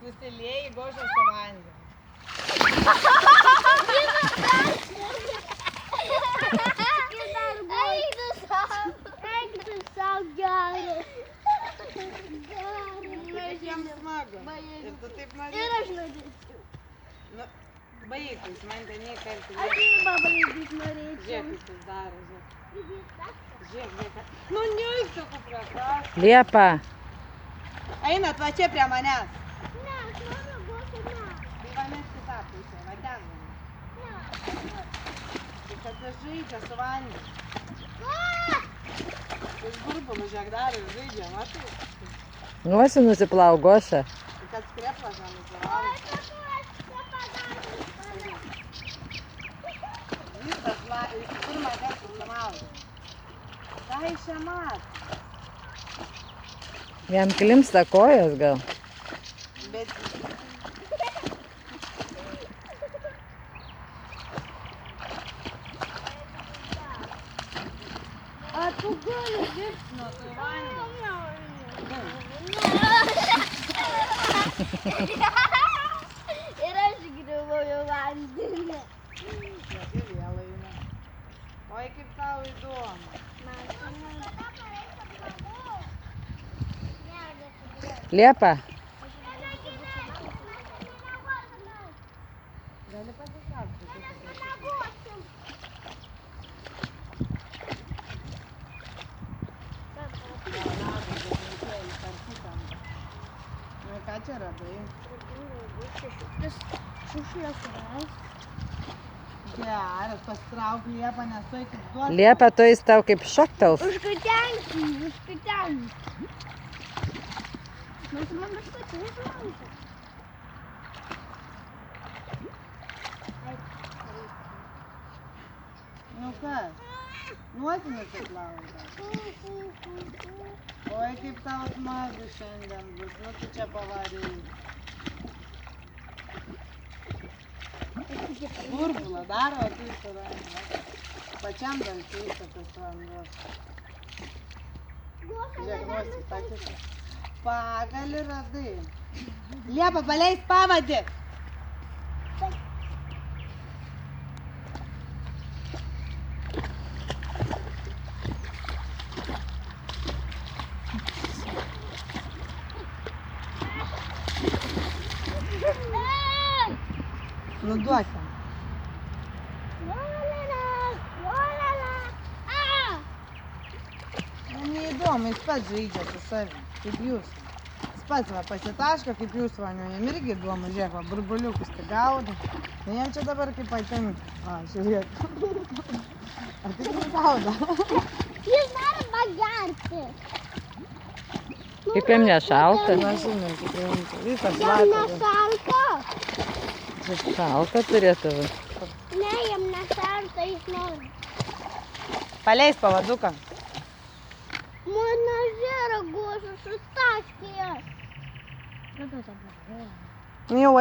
Susilieji Gošą su vandeniu. Eik tu sau geras. Kaip jam smagu. Ir tu taip Ir norėtum. aš norėčiau. Nu, baigtis, man ten nei kartų. Aš ir pabaigyti norėčiau. Žiūrėk, kaip jis daro, žiūrėk. Žiūrėk. Nu, neįsakau prie krašto. Liepa. Einat va čia prie manęs. Ne, aš noriu Goša, ne. Tai va mes kitą pusę, va ten. Tai kada žaidžia su vandeniu. Tai burbulų žiūrėk dar ir žaidžia, matai. Nosį nusiplauk, Goša. Tai kad skreplas nenusivalo. Visas pirmą kartą nusimaudė. Ką iš čia mato? Jam klimsta kojas gal. Bet A tu gali dirbs nuo to vandenio. Ir aš griuvau vandenį. Ir vėl eina. Oi, kaip tau įdomu. Liepa. Gali pasitraukti. Nu, ką čia radai? Šiukšlės ras. Geras, pasitrauk Liepą, nes tai kaip duos. Liepa, to jis tau kaip šoktels. Užkatenki. Mas man kažkas nežinau. Nu kas? Nuosi nusiplauta. Oi, kaip tau smagu šiandien bus. Nu, tu čia pavarėjai. Burbulą daro, o tu įsirandi. Pačiam gal keista tas vanduo. Žiūrėk, nosį pakėsi. Pagalį radai. Liepa, paleis pavadį. Nu duok jam. Nu, neįdomu, jis pats žaidžia su savim, kaip jūs. Jis pats va pasitaško, kaip jūs vanio. Jam irgi įdomu, žiūrėk, va burbuliukus tai gaudo. Tai jam čia dabar kaip patinka. A, žiūrėk. Ar tik negaudo? Jis nori pagerti. Kaip jam nešalta? Na, žinai, kaip rimta. Visas Jam vakaras. nešalta. Šalta turėtų būti. Ne, jam nešalta, jis nori. Paleis pavaduką. Mano žėra Goša sustaškė. Jau